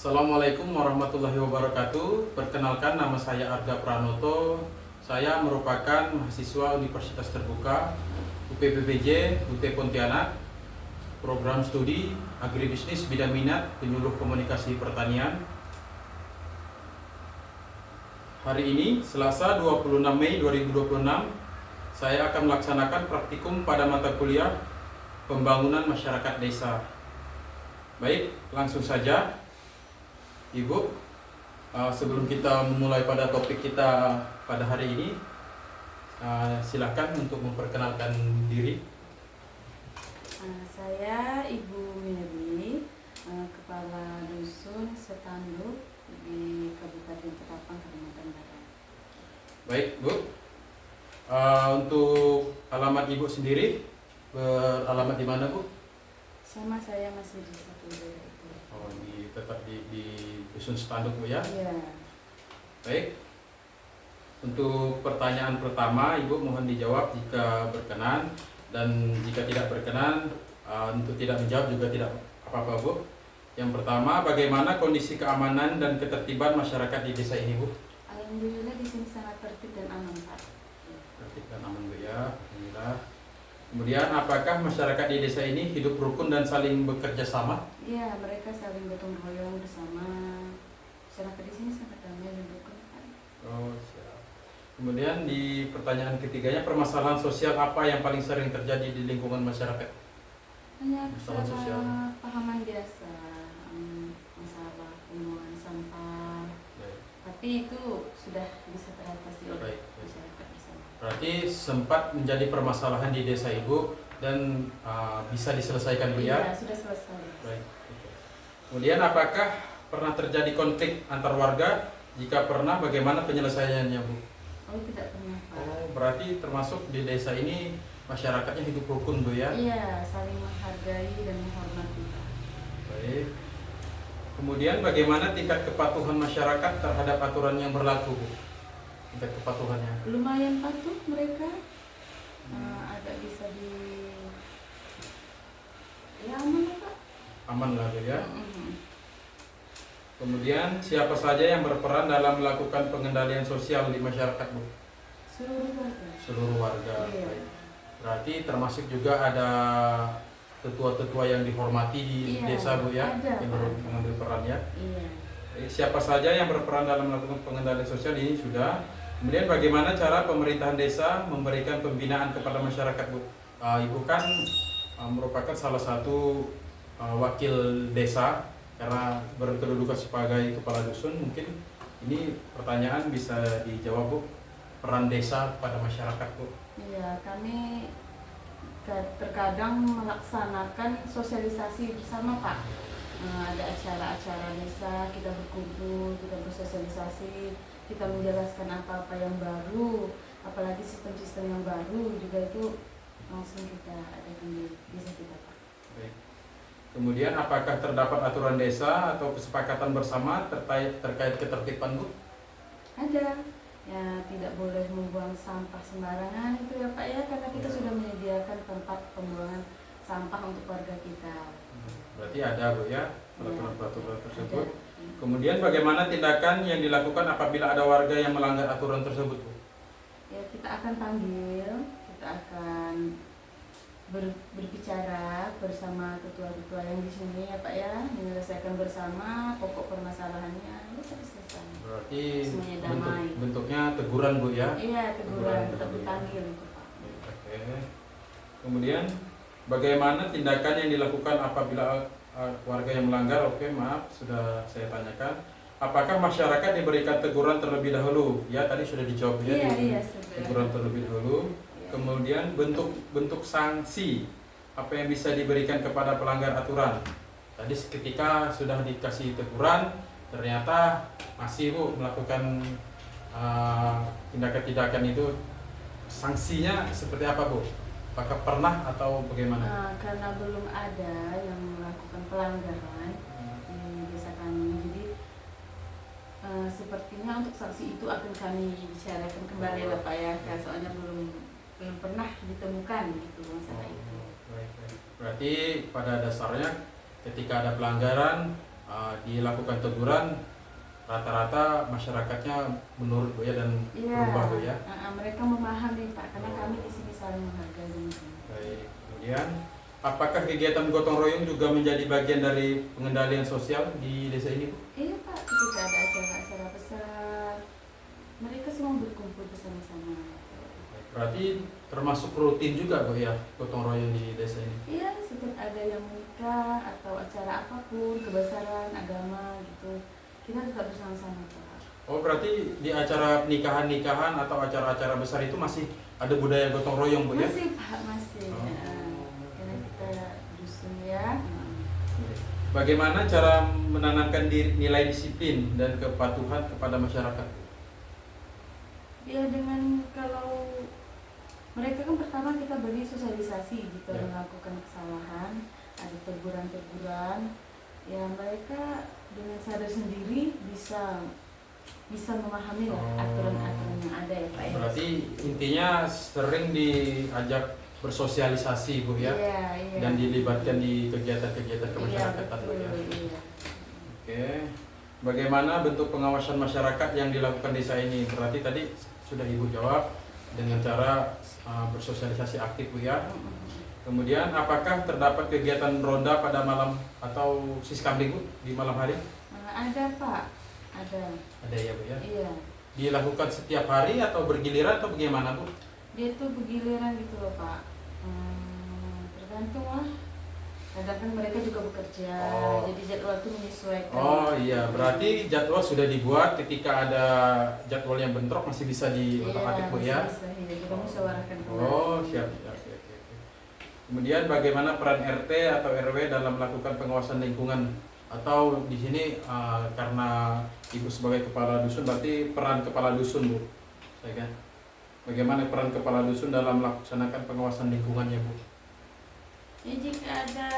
Assalamualaikum warahmatullahi wabarakatuh. Perkenalkan, nama saya Arga Pranoto. Saya merupakan mahasiswa Universitas Terbuka UPPBJ UT Pontianak, program studi agribisnis bidang minat penyuluh komunikasi pertanian. Hari ini, Selasa 26 Mei 2026, saya akan melaksanakan praktikum pada mata kuliah Pembangunan Masyarakat Desa. Baik, langsung saja. Ibu, sebelum kita memulai pada topik kita pada hari ini, silakan untuk memperkenalkan diri. Saya Ibu Mary, Kepala Dusun Setanduk di Kabupaten Ketapang, Kalimantan Barat. Baik, Bu. Untuk alamat Ibu sendiri, beralamat di mana, Bu? Sama saya masih di satu daerah itu. Oh, tetap di Dusun Setanduk, Bu, ya? Iya. Baik. Untuk pertanyaan pertama, Ibu mohon dijawab jika berkenan, dan jika tidak berkenan, untuk tidak menjawab juga tidak apa-apa, Bu. Yang pertama, bagaimana kondisi keamanan dan ketertiban masyarakat di desa ini, Bu? Alhamdulillah di sini sangat tertib dan aman, Pak. Tertib dan aman, Bu, ya. Alhamdulillah. Kemudian, apakah masyarakat di desa ini hidup rukun dan saling bekerja sama? Iya, mereka saling gotong royong bersama. Masyarakat di sini sangat damai dan rukun. Oh, siap. Kemudian di pertanyaan ketiganya, permasalahan sosial apa yang paling sering terjadi di lingkungan masyarakat? Hanya Masalah sosial. pahaman biasa, masalah pembuangan sampah. Baik. Tapi itu sudah bisa teratasi oleh Baik. masyarakat bersama. Berarti sempat menjadi permasalahan di desa Ibu dan bisa diselesaikan, Bu, ya? Iya, sudah selesai. Baik. Kemudian, apakah pernah terjadi konflik antar warga? Jika pernah, bagaimana penyelesaiannya, Bu? Oh, tidak pernah, Pak. Oh, berarti termasuk di desa ini masyarakatnya hidup rukun, Bu, ya? Iya, saling menghargai dan menghormati, Pak. Baik. Kemudian, bagaimana tingkat kepatuhan masyarakat terhadap aturan yang berlaku, Bu? Tingkat kepatuhannya? Lumayan patuh mereka. Agak bisa ya aman lah, Pak. Aman lah, Bu, ya? Mm-mm. Kemudian, siapa saja yang berperan dalam melakukan pengendalian sosial di masyarakat, Bu? Seluruh warga. Seluruh warga. Iya. Baik. Berarti termasuk juga ada tetua-tetua yang dihormati di Iya, desa, Bu, ya? ada, Yang Pak. mengambil peran, ya? Iya. Siapa saja yang berperan dalam melakukan pengendalian sosial ini sudah. Kemudian, bagaimana cara pemerintahan desa memberikan pembinaan kepada masyarakat, Bu? Ibu kan merupakan salah satu wakil desa, karena berkedudukan sebagai kepala dusun. Mungkin ini pertanyaan bisa dijawab, Bu. Peran desa pada masyarakat, Bu. Iya, kami terkadang melaksanakan sosialisasi bersama, Pak. Ada acara-acara desa, kita berkumpul, kita bersosialisasi, kita menjelaskan apa-apa yang baru, apalagi sistem-sistem yang baru juga itu langsung kita adakan di desa kita, Pak. Baik. Kemudian, apakah terdapat aturan desa atau kesepakatan bersama terkait ketertiban, Bu? Ada, ya tidak boleh membuang sampah sembarangan itu ya, Pak, ya, karena kita sudah menyediakan tempat pembuangan sampah untuk warga kita. Berarti ada, Bu, ya, peraturan-peraturan tersebut. Ada. Kemudian, bagaimana tindakan yang dilakukan apabila ada warga yang melanggar aturan tersebut, Bu? Ya, kita akan panggil, kita akan berbicara bersama ketua-ketua yang di sini ya, Pak, ya, menyelesaikan bersama pokok permasalahannya, itu selesai. Berarti Semuanya damai. bentuknya teguran, Bu, ya? Iya, teguran tetap Teguran. dipanggil itu, Pak. Oke. Kemudian, bagaimana tindakan yang dilakukan apabila warga yang melanggar? Oke, maaf, sudah saya tanyakan. Apakah masyarakat diberikan teguran terlebih dahulu? Ya, tadi sudah dijawab, ya. Iya, Teguran terlebih dahulu. Iya. Kemudian, bentuk sanksi apa yang bisa diberikan kepada pelanggar aturan? Tadi ketika sudah dikasih teguran, ternyata masih, Bu, melakukan tindakan-tindakan itu, sanksinya seperti apa, Bu? Apakah pernah atau bagaimana? Karena belum ada yang melakukan pelanggaran di desa kami, jadi sepertinya untuk sanksi itu akan kami bicarakan kembali lah, Pak, ya, soalnya belum pernah ditemukan gitu masalah itu. Baik. Berarti pada dasarnya ketika ada pelanggaran, dilakukan teguran, rata-rata masyarakatnya menurut Bu ya dan berubah Bu ya. Mereka memahami Pak, karena kami di sini saling menghargai. Baik. Kemudian apakah kegiatan gotong royong juga menjadi bagian dari pengendalian sosial di desa ini Bu? Iya Pak, ketika ada acara-acara besar, mereka semua berkumpul bersama-sama. Berarti termasuk rutin juga Bu ya gotong royong di desa ini? Iya, setiap ada yang menikah atau acara apapun, kebesaran, agama gitu, kita tetap bersama-sama Pak. Oh berarti di acara nikahan-nikahan atau acara-acara besar itu masih ada budaya gotong royong Bu ya? Masih Pak, masih. Karena kita dusun ya. Bagaimana cara menanamkan nilai disiplin dan kepatuhan kepada masyarakat? Ya dengan kalau mereka kan pertama kita beri sosialisasi jika Ya. melakukan kesalahan, ada teguran-teguran, ya mereka dengan sadar sendiri bisa memahami lah aturan-aturan yang ada ya Pak. Berarti intinya sering diajak bersosialisasi Bu ya, Iya. dan dilibatkan di kegiatan-kegiatan kemasyarakatan Bu ya. Iya. Oke, bagaimana bentuk pengawasan masyarakat yang dilakukan desa ini? Berarti tadi sudah Ibu jawab dengan cara bersosialisasi aktif Bu ya. Kemudian apakah terdapat kegiatan ronda pada malam atau siskamling Bu di malam hari? Ada Pak, ada. Ada ya Bu ya. Iya. Dilakukan setiap hari atau bergiliran atau bagaimana Bu? Dia tuh bergiliran gitu loh Pak. Tergantung lah. Kadang kan mereka juga bekerja, jadi jadwal itu menyesuaikan. Oh iya, berarti jadwal sudah dibuat, ketika ada jadwal yang bentrok masih bisa diotak-atik Bu ya? Bisa, iya. Kita musyawarahkan. Oh siap. Kemudian bagaimana peran RT atau RW dalam melakukan pengawasan lingkungan? Atau di sini karena Ibu sebagai kepala dusun, berarti peran kepala dusun Bu, ya kan? Bagaimana peran kepala dusun dalam melaksanakan pengawasan lingkungannya Bu? Ya jika ada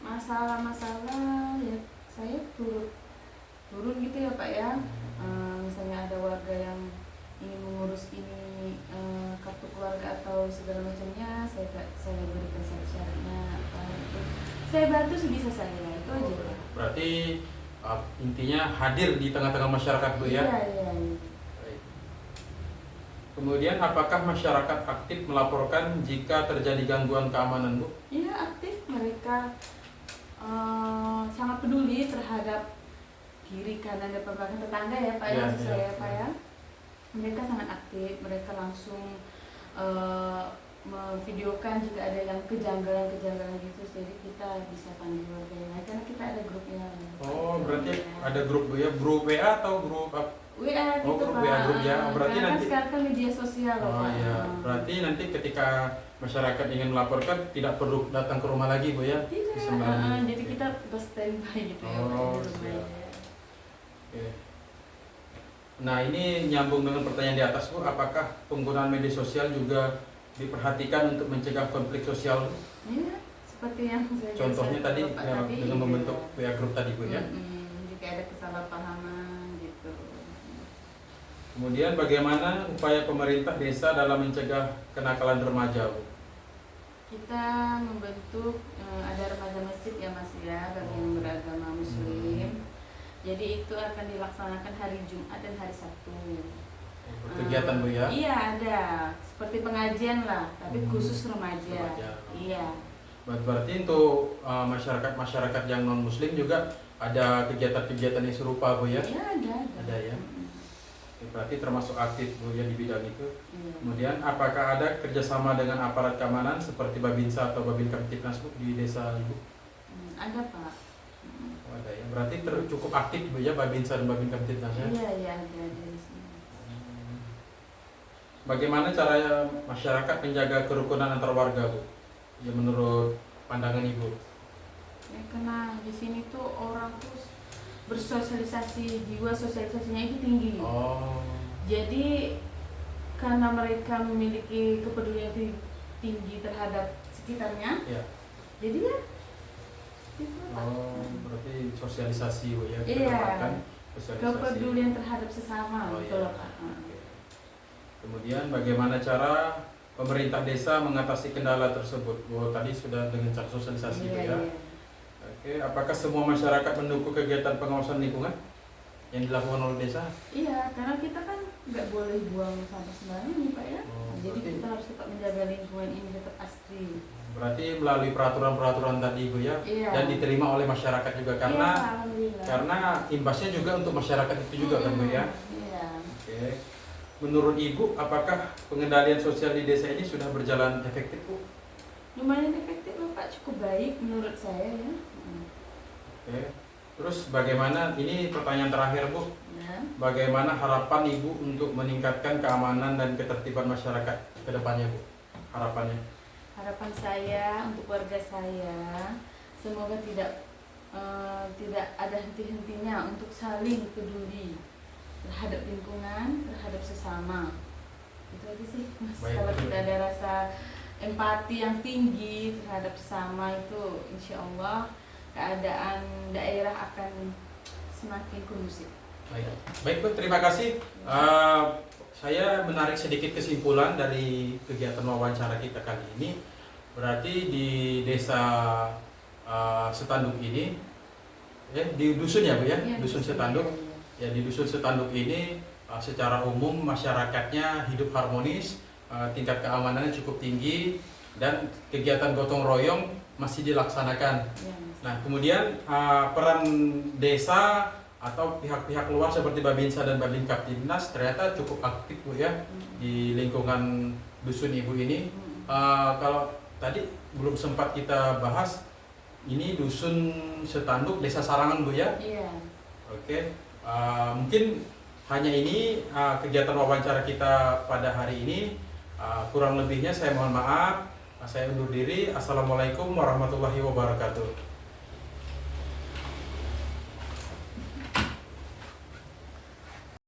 masalah-masalah ya saya turun gitu ya Pak ya. Misalnya ada warga yang ingin mengurus ini kartu keluarga atau segala macamnya, saya berikan syarat-syaratnya apa itu. Saya bantu sebisa saya, itu aja Pak. Berarti intinya hadir di tengah-tengah masyarakat Bu ya? Iya. Baik. Kemudian apakah masyarakat aktif melaporkan jika terjadi gangguan keamanan Bu? Iya aktif, mereka sangat peduli terhadap kiri kanan dan belakang tetangga ya Pak ya, maksud saya Pak ya. Mereka sangat aktif, mereka langsung memvideokan jika ada yang kejanggalan gitu, jadi kita bisa panggil warga yang lain karena kita ada grupnya. Oh berarti ada grup Bu ya, grup WA atau grup apa? WA gitu grup Pak. WA grup ya, berarti karena nanti. sekarang kan media sosial loh Oh Pak. iya, berarti nanti ketika masyarakat ingin melaporkan tidak perlu datang ke rumah lagi Bu ya? Tidak, Bisa melalui. jadi kita standby gitu ya Pak, Oh, di rumah siap. ya. Oke. Nah ini nyambung dengan pertanyaan di atas Bu, apakah penggunaan media sosial juga diperhatikan untuk mencegah konflik sosial? Iya, seperti yang saya Contohnya biasa tadi Bapak ya, tadi, dengan iya. membentuk WA group tadi Bu ya. Jika ada kesalahpahaman gitu. Kemudian bagaimana upaya pemerintah desa dalam mencegah kenakalan remaja Bu? Kita membentuk ada remaja masjid ya Mas ya, bagi yang beragama Muslim. Jadi itu akan dilaksanakan hari Jumat dan hari Sabtu. Kegiatan Bu ya? Iya ada, seperti pengajian lah, tapi khusus remaja. Remaja. Iya. Berarti untuk masyarakat yang non Muslim juga ada kegiatan-kegiatan yang serupa Bu ya? Iya ada. Ada ya. Berarti termasuk aktif Bu ya di bidang itu. Iya. Kemudian apakah ada kerjasama dengan aparat keamanan seperti Babinsa atau Babin Kamtipnas Bu di desa Ibu? Ada Pak. Oh, ada ya. Berarti cukup aktif Bu ya Babinsa dan Babin Kamtipnas ya? Iya ada di sini. Bagaimana caranya masyarakat menjaga kerukunan antar warga Bu? Ya menurut pandangan Ibu. Ya karena di sini tuh orang tuh bersosialisasi, jiwa sosialisasinya itu tinggi. Oh. Jadi karena mereka memiliki kepedulian tinggi terhadap sekitarnya, Ya. jadi ya itu Pak. Oh, berarti sosialisasi Bu ya. Iya. Kedepankan sosialisasi. Kepedulian terhadap sesama, Oh, gitu iya. loh Pak. Oke. Kemudian bagaimana cara pemerintah desa mengatasi kendala tersebut? Oh, tadi sudah dengan cara sosialisasi Bu ya. Iya. Oke, apakah semua masyarakat mendukung kegiatan pengawasan lingkungan yang dilakukan oleh desa? Iya, karena kita kan nggak boleh buang sampah sembarangan nih Pak ya. Oh, Jadi berarti- kita harus tetap menjaga lingkungan ini tetap asri. Berarti melalui peraturan-peraturan tadi Bu ya, Iya. dan diterima oleh masyarakat juga Iya, karena alhamdulillah. imbasnya juga untuk masyarakat itu juga kan Bu ya. Iya. Oke. Menurut Ibu, apakah pengendalian sosial di desa ini sudah berjalan efektif Bu? Lumayan efektif loh Pak, cukup baik menurut saya ya. Oke. Terus bagaimana, ini pertanyaan terakhir Bu, Ya. bagaimana harapan Ibu untuk meningkatkan keamanan dan ketertiban masyarakat ke depannya Bu? Harapannya? Harapan saya untuk warga saya, semoga tidak ada henti-hentinya untuk saling peduli terhadap lingkungan, terhadap sesama. Itu aja sih Mas. Baik. Kalau tidak ada rasa empati yang tinggi terhadap sesama itu, insya Allah keadaan daerah akan semakin kondusif. Baik, baik Bu, terima kasih. Saya menarik sedikit kesimpulan dari kegiatan wawancara kita kali ini. Berarti di desa Setanduk ini, ya di dusun ya Bu ya, Iya, dusun Setanduk. Ya di dusun Setanduk ini secara umum masyarakatnya hidup harmonis, tingkat keamanannya cukup tinggi, dan kegiatan gotong royong masih dilaksanakan. Ya, Mas. Nah, kemudian peran desa atau pihak-pihak luar seperti Babinsa dan Babin Kaptimnas ternyata cukup aktif Bu ya di lingkungan dusun Ibu ini. Kalau tadi belum sempat kita bahas, ini dusun Setanduk, Desa Sarangan Bu ya. Iya. Oke, mungkin hanya ini kegiatan wawancara kita pada hari ini. Kurang lebihnya saya mohon maaf. Saya undur diri. Assalamualaikum warahmatullahi wabarakatuh.